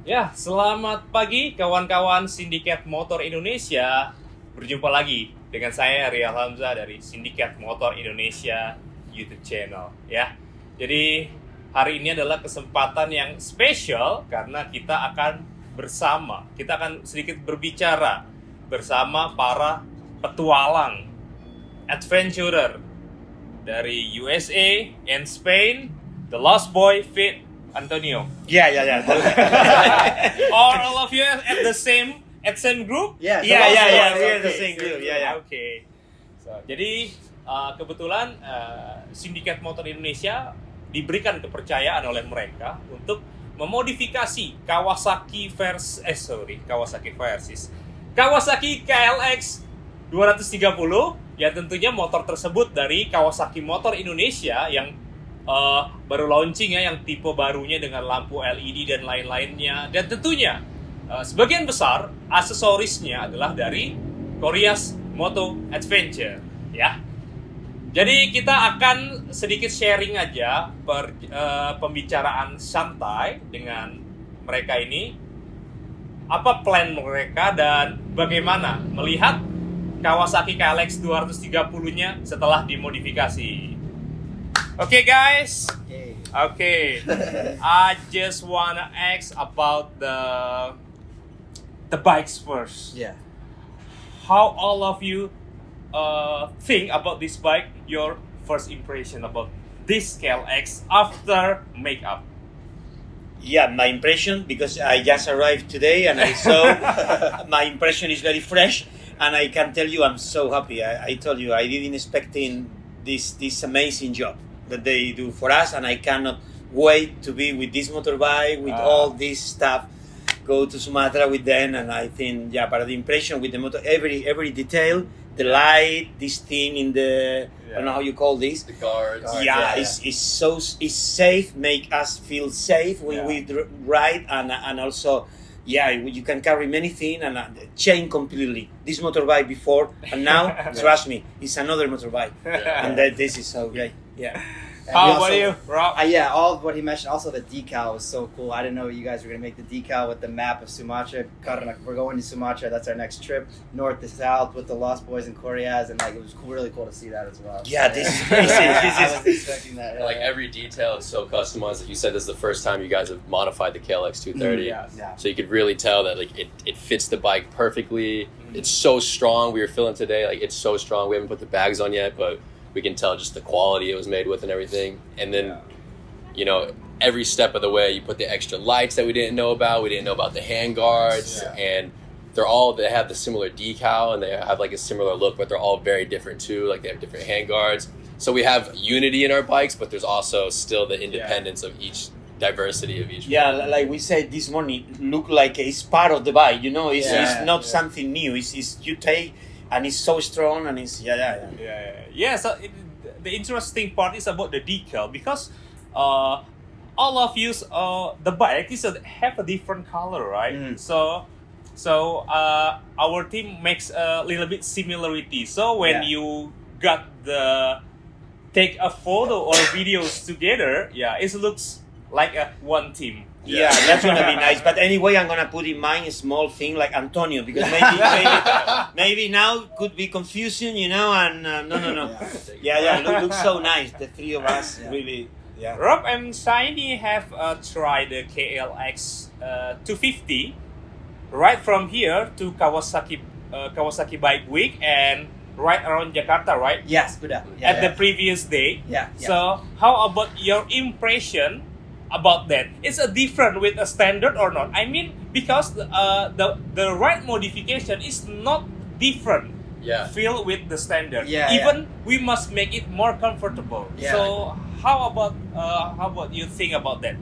Ya, selamat pagi kawan-kawan Sindikat Motor Indonesia. Berjumpa lagi dengan saya Rial Hamzah dari Sindikat Motor Indonesia YouTube channel ya. Jadi hari ini adalah kesempatan yang spesial karena kita akan sedikit berbicara bersama para petualang, adventurer dari USA and Spain, the Lost Boy Fit Antonio. Yeah. Or all of you at same group? Yeah, Yeah. we're the same group. Yeah. Okay. Jadi kebetulan Sindikat Motor Indonesia diberikan kepercayaan oleh mereka untuk memodifikasi Kawasaki KLX 230 yang tentunya motor tersebut dari Kawasaki Motor Indonesia yang baru launching ya, yang tipe barunya dengan lampu LED dan lain-lainnya, dan tentunya sebagian besar aksesorisnya adalah dari Korea's Moto Adventure ya. Jadi kita akan sedikit sharing aja pembicaraan santai dengan mereka ini, apa plan mereka dan bagaimana melihat Kawasaki KLX 230-nya setelah dimodifikasi. Okay guys, okay. I just wanna ask about the bikes first. Yeah. How all of you think about this bike? Your first impression about this KLX after makeup? Yeah, my impression, because I just arrived today and I saw my impression is very fresh, and I can tell you I'm so happy. I told you I didn't expecting this amazing job that they do for us, and I cannot wait to be with this motorbike, with all this stuff, go to Sumatra with them, and I think, but the impression with the motor, every detail, the light, this thing in the, I don't know how you call this. The guards. It's safe, make us feel safe when we ride, and also, you can carry many things and change completely. This motorbike before and now, trust me, it's another motorbike, and this is so great. Yeah. How about you, Rob? All of what he mentioned. Also, the decal was so cool. I didn't know you guys were gonna make the decal with the map of Sumatra. We're going to Sumatra. That's our next trip, north to south, with the Lost Boys and Koreas, and it was really cool to see that as well. Yeah, this is crazy. I was expecting that. Like every detail is so customized. Like you said, this is the first time you guys have modified the KLX 230. Yeah. So you could really tell that like it fits the bike perfectly. It's so strong. We were feeling today like it's so strong. We haven't put the bags on yet, but we can tell just the quality it was made with and everything. And then, every step of the way, you put the extra lights that we didn't know about. We didn't know about the hand guards, and they have the similar decal and they have like a similar look, but they're all very different too. Like they have different hand guards. So we have unity in our bikes, but there's also still the independence of each, diversity of each. Yeah, like we said this morning, look like it's part of the bike. It's not something new. It's you take. And it's so strong, and it's So the interesting part is about the decal, because all of you the bike is have a different color, right? So our team makes a little bit similarity. So when you got take a photo or videos together, it looks like a one team. Yeah, that's gonna be nice. But anyway, I'm gonna put in mind a small thing like Antonio, because maybe now could be confusion, and no. Looks so nice. The three of us really. Yeah. Rob and Shiny have tried the KLX 250 right from here to Kawasaki Bike Week and right around Jakarta, right? Yes, betul. At the previous day. Yeah. So how about your impression about that? Is it different with a standard or not? I mean, because the right modification is not different. Feel with the standard. Even we must make it more comfortable. So how about you think about that?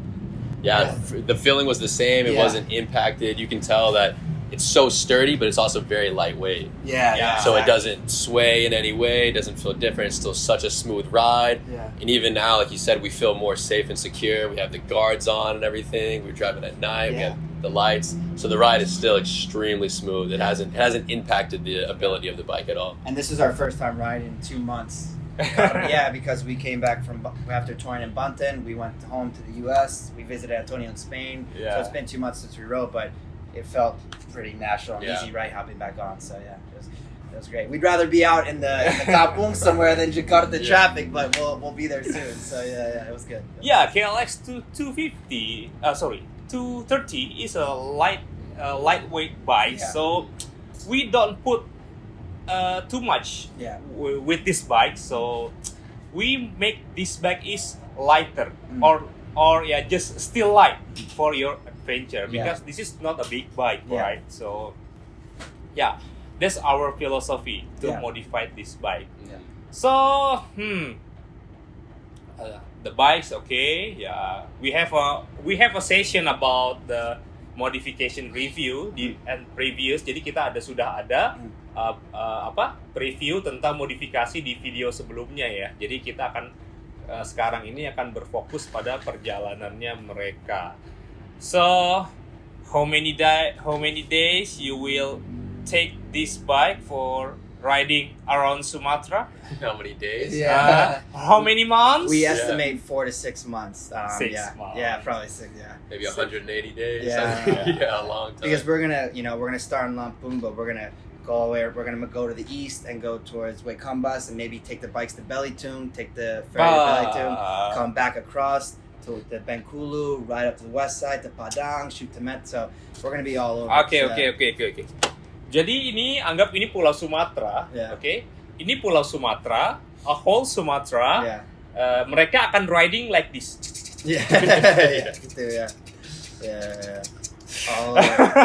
The feeling was the same. It wasn't impacted. You can tell that it's so sturdy, but it's also very lightweight. So it doesn't sway in any way. It doesn't feel different. It's still such a smooth ride. And even now, like you said, we feel more safe and secure. We have the guards on and everything. We're driving at night. We have the lights. So the ride is still extremely smooth. It hasn't impacted the ability of the bike at all. And this is our first time riding in 2 months. Yeah, because we came back from after touring in Banten, we went home to the U.S. We visited Antonio in Spain. Yeah. So it's been 2 months since we rode, but it felt pretty natural and Yeah. easy right hopping back on. So yeah, it was great. We'd rather be out in the kampung somewhere than Jakarta Yeah. traffic, but we'll be there soon. So yeah, it was good. Yeah, KLX 250, 230 is a lightweight bike, Yeah. so we don't put too much Yeah. with this bike. So we make this bike is lighter Mm. or yeah, just still light for your adventure Yeah. because this is not a big bike, Yeah. right? So yeah, that's our philosophy to Yeah. modify this bike. Yeah. So, the bike's okay. Yeah, we have a session about the modification review and previous. Jadi kita sudah ada preview tentang modifikasi di video sebelumnya ya. Jadi kita akan sekarang ini akan berfokus pada perjalanannya mereka. So, how many days you will take this bike for riding around Sumatra? How many days? Yeah. How many months? We estimate 4 to 6 months. 6 yeah. months. Yeah, probably 6. Yeah. Maybe 180 days. Yeah. Yeah, a long time. Because we're gonna start in Lampung, but we're gonna go to the east and go towards Waikambas and maybe take the bikes to Belitung, take the ferry to Belitung, come back across to the Bengkulu, ride up to the west side to Padang, shoot to Met. So we're gonna be all over. Oke. Jadi anggap ini Pulau Sumatera, Yeah. oke? Ini Pulau Sumatera, a whole Sumatera. Yeah. Mereka akan riding like this. Yeah. Yeah. Gitu ya. Yeah. Oh,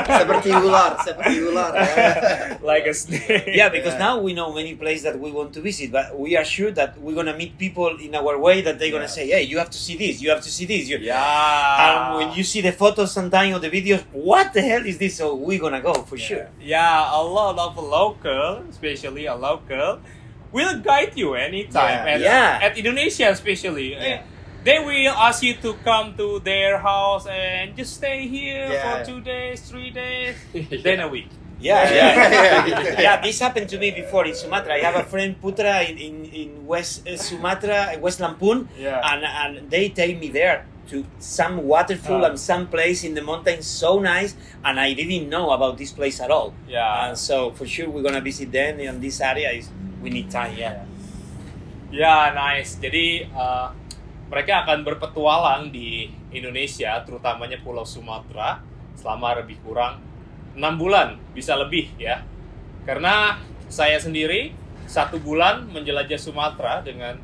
seperti ular. Yeah. Like a snake. Yeah, because Yeah. now we know many places that we want to visit, but we are sure that we're gonna meet people in our way that they're gonna Yeah. say, "Hey, you have to see this. You have to see this." And Yeah. when you see the photos sometimes or the videos, what the hell is this? So we're gonna go for sure. Yeah, a lot of local, especially a local, will guide you anytime. Yeah. At Indonesia especially. Yeah. They will ask you to come to their house and just stay here Yeah. for 2 days, 3 days, Yeah. then a week. Yeah, Yeah. yeah. This happened to me before in Sumatra. I have a friend Putra in West Sumatra, West Lampung, Yeah. and they take me there to some waterfall and some place in the mountains, so nice, and I didn't know about this place at all. Yeah. And so for sure we're gonna visit them in this area. We need time, yeah. Ya, nice. Jadi mereka akan berpetualang di Indonesia, terutamanya Pulau Sumatera, selama lebih kurang 6 bulan, bisa lebih ya. Karena saya sendiri 1 bulan menjelajah Sumatera dengan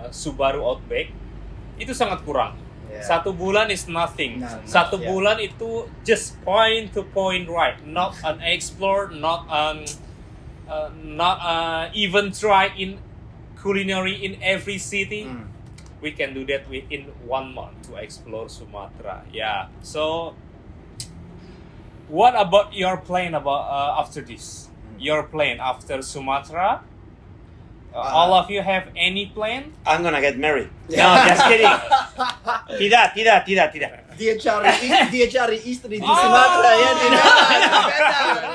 Subaru Outback itu sangat kurang. Yeah. 1 bulan is nothing. Nah, 1 yeah. bulan itu just point to point ride, not an explore, not even try in culinary in every city. We can do that within 1 month to explore Sumatra. Yeah. So, what about your plan after this? Your plan after Sumatra? All of you have any plan? I'm gonna get married. Yeah. No, just kidding. Tidak. Dia cari istri di Oh. Sumatera ya.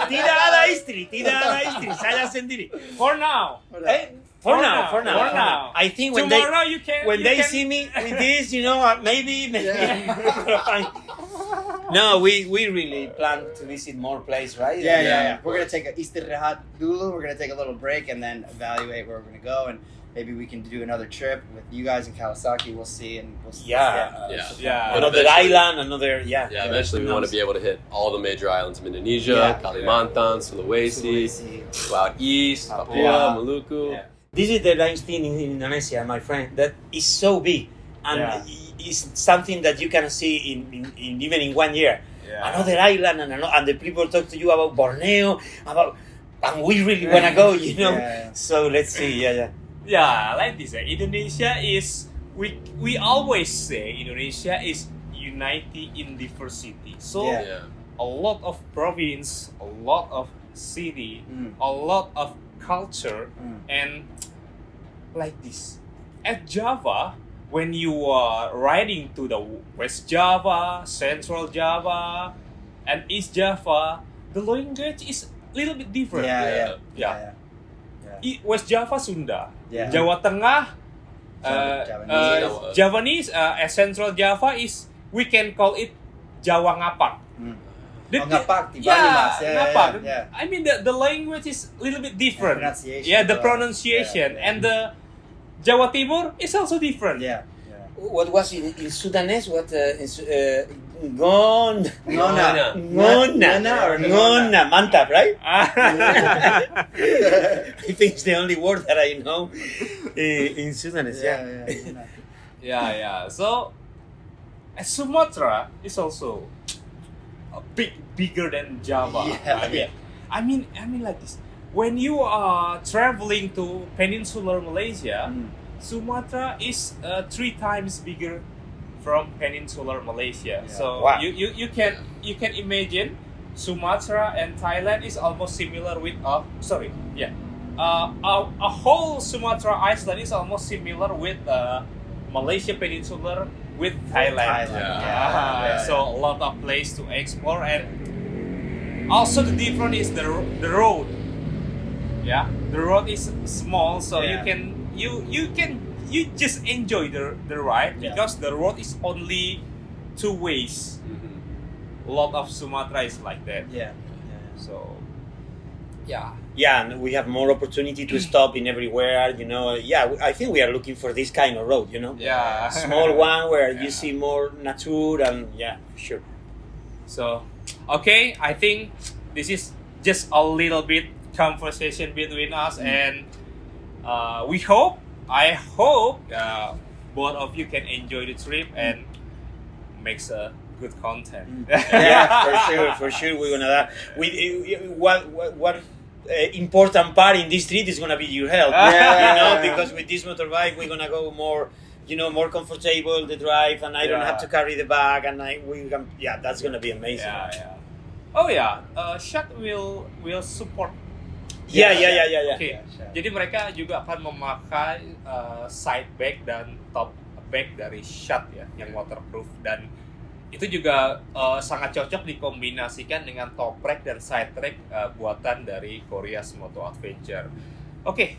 Tidak ada istri. Saya sendiri. For now. For For now. now. I think when Tomorrow you can. when you they can- see me with this, maybe. Yeah. No, we really plan to visit more places, right? Yeah. We're gonna take a istirahat dulu. We're gonna take a little break and then evaluate where we're gonna go, and maybe we can do another trip with you guys in Kawasaki. We'll see, and we'll see. Yeah. Yeah. Another Eventually- island, Yeah, eventually we want to be able to hit all the major islands of Indonesia, Yeah. Kalimantan, Sulawesi, go out east, Papua, Yeah. Maluku. Yeah. This is the nice thing in Indonesia, my friend, that is so big, and Yeah. it's something that you can see in even in 1 year. Yeah. Another island, and the people talk to you about Borneo, and we really wanna go, Yeah. So let's see, yeah. Yeah, like this. Indonesia is we always say Indonesia is united in diversity. So Yeah. a lot of province, a lot of city, a lot of culture, and like this. At Java, when you are riding to the West Java, Central Java, and East Java, the language is a little bit different. Yeah. Yeah. West Java Sunda, Yeah. Jawa Tengah, Javanese. Javanese, Central Java is we can call it Jawa Ngapak. Ngapak, di Bali, Yeah, Mas. Yeah, Ngapak. yeah. I mean the language is a little bit different. Pronunciation, Yeah, the right. pronunciation Yeah, yeah. and the Jawa Timur is also different. Yeah. Yeah. What was in Sudanese? What Ngona or Ngona mantap, right? Ah. I think it's the only word that I know in Sudanese. Yeah. Yeah. So Sumatra is also a bigger than Java. Yeah. I mean like this. When you are traveling to peninsular Malaysia, Sumatra is 3 times bigger from peninsular Malaysia. Yeah. So Wow. you can imagine Sumatra and Thailand is almost similar with a whole Sumatra Island is almost similar with Malaysia Peninsular with Thailand. Yeah. So a lot of place to explore, and also the difference is the road. Yeah, the road is small, so Yeah. you just enjoy the ride Yeah. because the road is only 2 ways. A lot of Sumatra is like that. Yeah. So yeah. Yeah, and we have more opportunity to stop in everywhere. I think we are looking for this kind of road. Yeah. Small one where Yeah. you see more nature and for sure. So, okay, I think this is just a little bit conversation between us, and I hope both of you can enjoy the trip and makes a good content. For sure, we're gonna. What important part in this trip is gonna be your health. Yeah. Because with this motorbike we're gonna go more. More comfortable the drive, and I don't Yeah. have to carry the bag, and that's gonna be amazing. Yeah. Oh yeah, Shad will support. Yeah. Oke. Jadi mereka juga akan memakai side bag dan top bag dari Shad ya, yang waterproof, dan itu juga sangat cocok dikombinasikan dengan top rack dan side rack buatan dari Korea's Moto Adventure. Oke.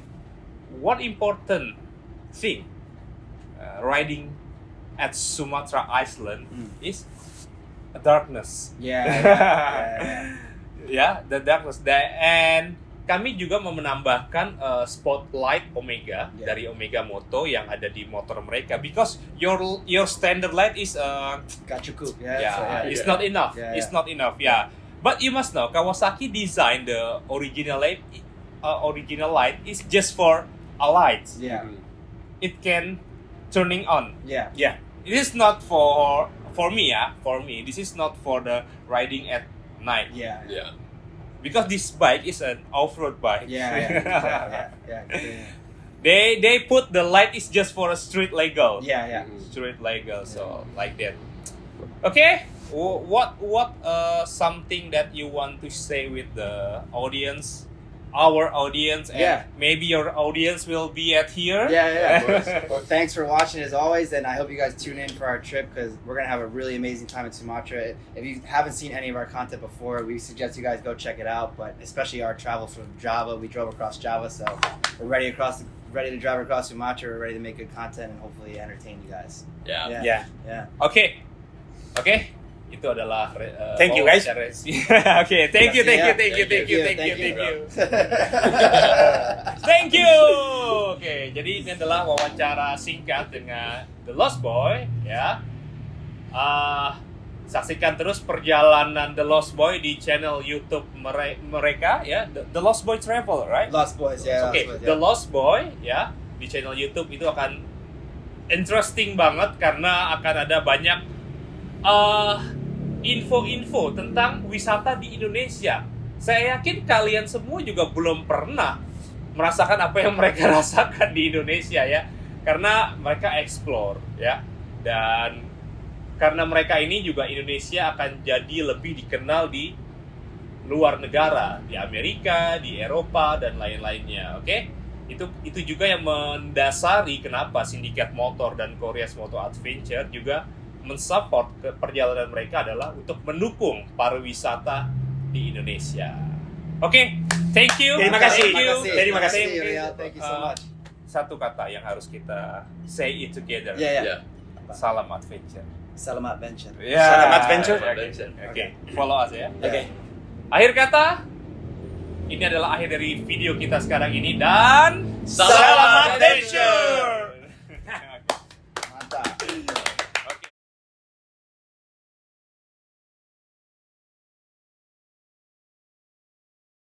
What important thing riding at Sumatra Island is darkness. Yeah. The darkness. And kami juga menambahkan spotlight Omega dari Omega Moto yang ada di motor mereka, because your standard light is Gak cukup. it's not enough. Yeah, It's not enough. Yeah. But you must know Kawasaki designed the original light is just for a light. Yeah. It can turning on. Yeah. It is not for me. For me, this is not for the riding at night. Yeah. Because this bike is an off-road bike. Yeah. They put the light is just for a street legal. Yeah. Street legal. So like that. Okay. What something that you want to say with the audience? Our audience, and maybe your audience will be at here. Yeah. Well, thanks for watching as always, and I hope you guys tune in for our trip because we're gonna have a really amazing time in Sumatra. If you haven't seen any of our content before, we suggest you guys go check it out. But especially our travel from Java, we drove across Java, so we're ready to drive across Sumatra. We're ready to make good content and hopefully entertain you guys. Yeah. Okay. Itu adalah Thank you, guys. Okay, thank you. Thank you. Oke, jadi ini adalah wawancara singkat dengan The Lost Boy ya. Saksikan terus perjalanan The Lost Boy di channel YouTube mereka ya, The Lost Boy Travel, right? Lost Boys, yeah. Oke, Lost Boys, The Lost Boy ya di channel YouTube itu akan interesting banget karena akan ada banyak info-info tentang wisata di Indonesia. Saya yakin kalian semua juga belum pernah merasakan apa yang mereka rasakan di Indonesia ya, karena mereka explore ya, dan karena mereka ini juga Indonesia akan jadi lebih dikenal di luar negara, di Amerika, di Eropa dan lain-lainnya. Oke? Itu juga yang mendasari kenapa Sindikat Motor dan Korea's Moto Adventure juga mensupport perjalanan mereka adalah untuk mendukung pariwisata di Indonesia. Oke, Thank you. Terima kasih. Thank you. Terima kasih. Thank you, Rial. Thank you so much. Satu kata yang harus kita say it together. Yeah, yeah. Yeah. Salam adventure. Salam adventure. Ya. Salam adventure. Oke. Follow us ya. Oke. Akhir kata, ini adalah akhir dari video kita sekarang ini dan Salam adventure.